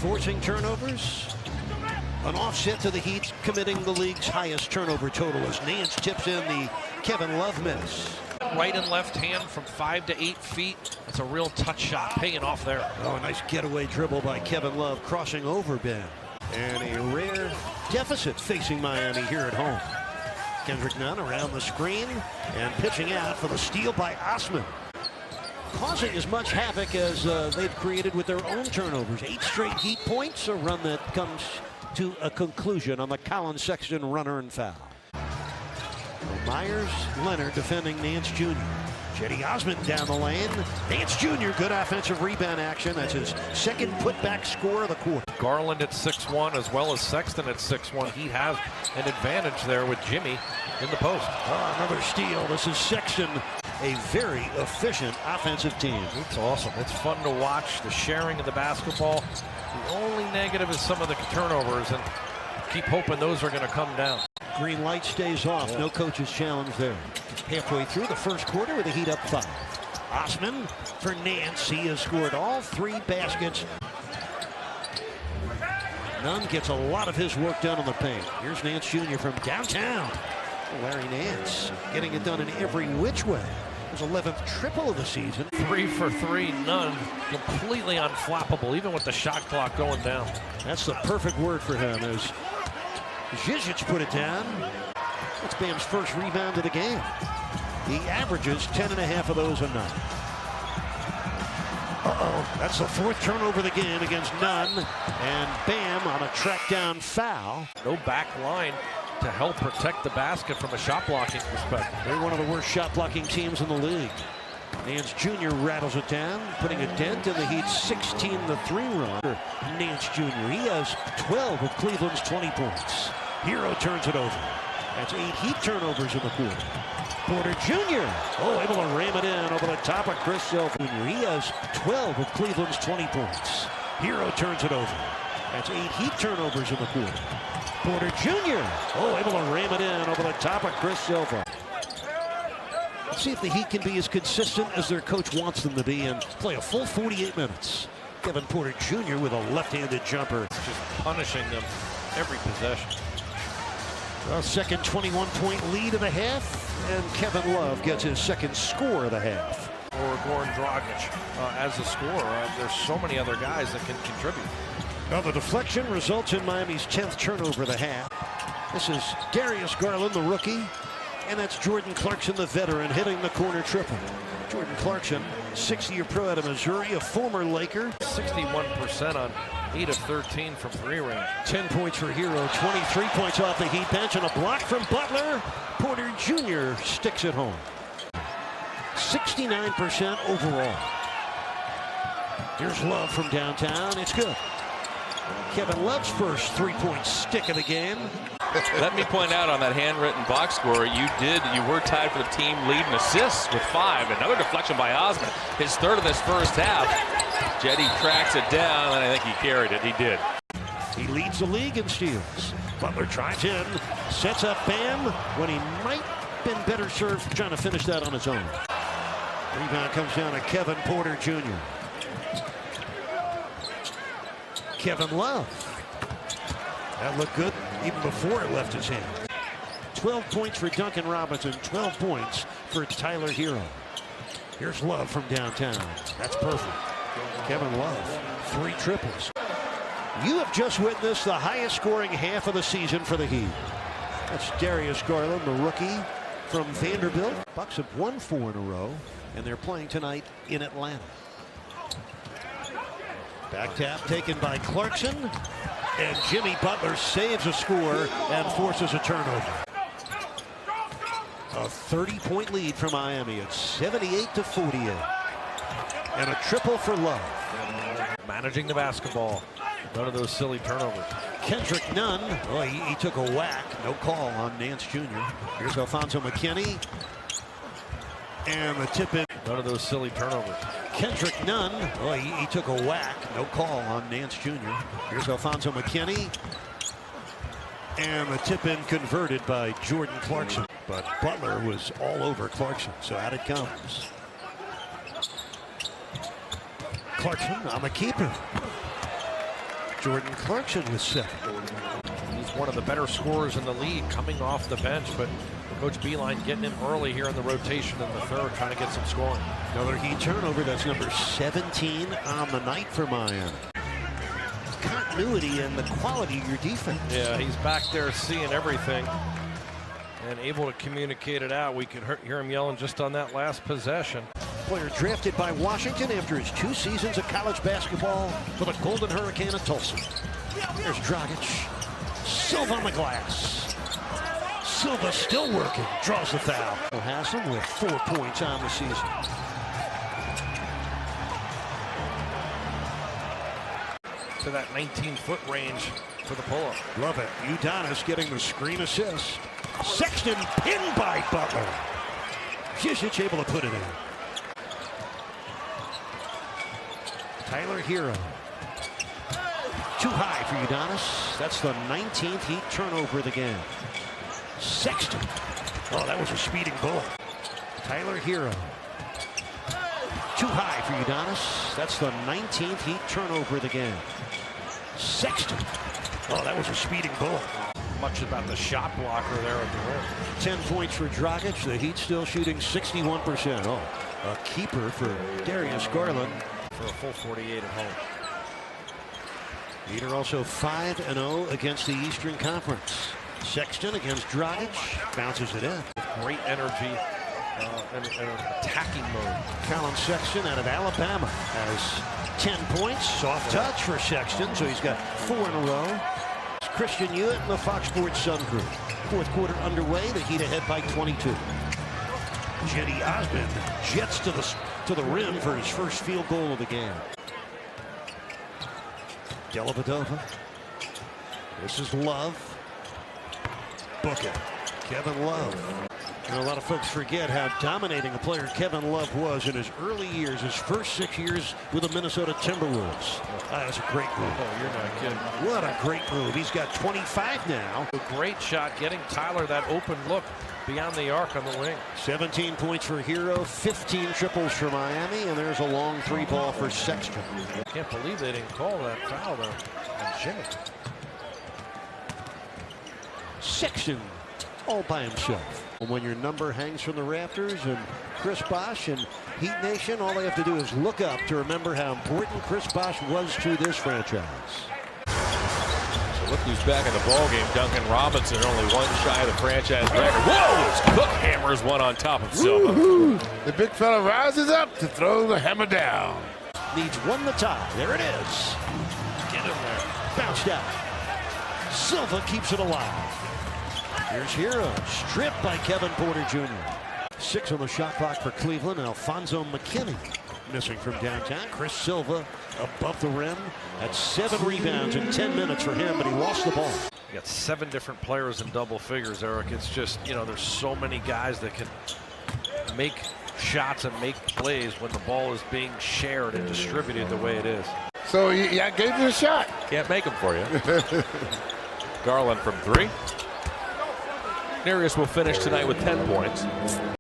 Forcing turnovers. An offset to the Heat committing the league's highest turnover total as Nance tips in the Kevin Love miss. Right and left hand from 5 to 8 feet. It's a real touch shot paying off there. Oh, a nice getaway dribble by Kevin Love crossing over Ben. And a rare deficit facing Miami here at home. Kendrick Nunn around the screen and pitching out for the steal by Osman. Causing as much havoc as they've created with their own turnovers. 8 straight Heat points, a run that comes to a conclusion on the Colin Sexton runner and foul. Myers Leonard defending Nance Jr. Jetty Osmond down the lane. Nance Jr. good offensive rebound action. That's his second putback score of the quarter. Garland at 6'1" as well as Sexton at 6'1". He has an advantage there with Jimmy in the post. Oh, another steal. This is Sexton. A very efficient offensive team. It's awesome. It's fun to watch the sharing of the basketball. The only negative is some of the turnovers, and keep hoping those are going to come down. Green light stays off. Yeah. No coach's challenge there. Halfway through the first quarter with the Heat up 5. Osman for Nance. He has scored all 3 baskets. Nunn gets a lot of his work done on the paint. Here's Nance Jr. from downtown. Larry Nance getting it done in every which way. His 11th triple of the season. 3 for 3, Nunn completely unflappable, even with the shot clock going down. That's the perfect word for him as Zizic put it down. That's Bam's first rebound of the game. He averages 10.5 of those a night. That's the 4th turnover of the game against Nunn. And Bam on a track down foul. No back line to help protect the basket from a shot blocking perspective. They're one of the worst shot blocking teams in the league. Nance Jr. rattles it down, putting a dent in the Heat's 16-3 run. Nance Jr. He has 12 of Cleveland's 20 points. Hero turns it over. That's 8 Heat turnovers in the quarter. Porter Jr. Able to ram it in over the top of Chris Silver. He has 12 of Cleveland's 20 points. Hero turns it over. That's 8 Heat turnovers in the quarter. Porter Jr. Able to ram it in over the top of Chris Silver. Let's see if the Heat can be as consistent as their coach wants them to be and play a full 48 minutes. Kevin Porter Jr. with a left-handed jumper. Just punishing them every possession. Well, second 21-point lead of the half, and Kevin Love gets his second score of the half. Or Goran Dragic as a scorer. There's so many other guys that can contribute. Now the deflection results in Miami's 10th turnover of the half. This is Darius Garland, the rookie, and that's Jordan Clarkson, the veteran, hitting the corner triple. Jordan Clarkson, 6th-year pro out of Missouri, a former Laker. 61% on 8 of 13 from 3 range. 10 points for Hero, 23 points off the Heat bench, and a block from Butler. Porter Jr. sticks it home. 69% overall. Here's Love from downtown. It's good. Kevin Love's first 3-point stick of the game. Let me point out on that handwritten box score, you were tied for the team lead in assists with 5. Another deflection by Osman, his 3rd of this first half. Jetty tracks it down, and I think he carried it. He did. He leads the league in steals. Butler drives in, sets up Bam when he might have been better served trying to finish that on his own. Rebound comes down to Kevin Porter Jr. Kevin Love. That looked good even before it left his hand. 12 points for Duncan Robinson, 12 points for Tyler Hero. Here's Love from downtown. That's perfect. Kevin Love, 3 triples. You have just witnessed the highest scoring half of the season for the Heat. That's Darius Garland, the rookie from Vanderbilt. Bucks have won 4 in a row, and they're playing tonight in Atlanta. Back tap taken by Clarkson, and Jimmy Butler saves a score and forces a turnover. A 30-point lead for Miami. It's 78-48. And a triple for Love. Managing the basketball. None of those silly turnovers. Kendrick Nunn, he took a whack. No call on Nance Jr. Here's Alfonso McKinney. And the tip in. None of those silly turnovers. Kendrick Nunn, he took a whack. No call on Nance Jr. Here's Alfonso McKinney. And the tip in converted by Jordan Clarkson. But Butler was all over Clarkson, so out it comes. Clarkson on the keeper. Jordan Clarkson with 7. He's one of the better scorers in the league coming off the bench, but Coach Beeline getting him early here in the rotation in the third, trying to get some scoring. Another Heat turnover. That's number 17 on the night for Miami. Continuity and the quality of your defense. Yeah, he's back there seeing everything and able to communicate it out. We could hear him yelling just on that last possession. Player drafted by Washington after his 2 seasons of college basketball for the Golden Hurricane of Tulsa. There's Dragic. Silva on the glass. Silva still working. Draws the foul. Hassan with 4 points on the season. To that 19-foot range for the pull-up. Love it. Udonis getting the screen assist. Sexton pinned by Butler. Zizic able to put it in. Tyler Hero. Too high for Udonis. That's the 19th Heat turnover of the game. Sexton. Oh, that was a speeding bullet. Tyler Hero. Too high for Udonis. That's the 19th Heat turnover of the game. Sexton. Oh, that was a speeding bullet. Much about the shot blocker there at the rim. 10 points for Dragic. The Heat still shooting 61%. Oh, a keeper for Darius Garland. For a full 48 at home. Heat are also 5-0 against the Eastern Conference. Sexton against Dragic. Bounces it in. Great energy and attacking mode. Colin Sexton out of Alabama has 10 points. Soft touch for Sexton, so he's got 4 in a row. It's Christian Hewitt and the Fox Sports Sun Crew. Fourth quarter underway. The Heat ahead by 22. Cedi Osman jets to the rim for his first field goal of the game. Dellavedova. This is Love. Book it. Kevin Love. You know, a lot of folks forget how dominating a player Kevin Love was in his early years, his first 6 years with the Minnesota Timberwolves. That was a great move. Oh, you're not kidding. What a great move. He's got 25 now. A great shot getting Tyler that open look beyond the arc on the wing. 17 points for Hero, 15 triples for Miami, and there's a long 3-ball for Sexton. I can't believe they didn't call that foul there on Jimmy. Sexton all by himself. When your number hangs from the rafters, and Chris Bosh and Heat Nation, all they have to do is look up to remember how important Chris Bosh was to this franchise. So look who's back in the ballgame. Duncan Robinson, only 1 shy of the franchise record. Whoa! As Cook hammers one on top of Silva. The big fella rises up to throw the hammer down. Needs 1 to tie. There it is. Get him there. Bounced out. Silva keeps it alive. Here's Hero, stripped by Kevin Porter Jr. 6 on the shot clock for Cleveland. Alfonso McKinney missing from downtown. Chris Silva above the rim. That's 7 rebounds in 10 minutes for him, but he lost the ball. You got 7 different players in double figures, Eric. It's just, you know, there's so many guys that can make shots and make plays when the ball is being shared and distributed the way it is. So I gave you a shot. Can't make them for you. Garland from 3. Nereus will finish tonight with 10 points.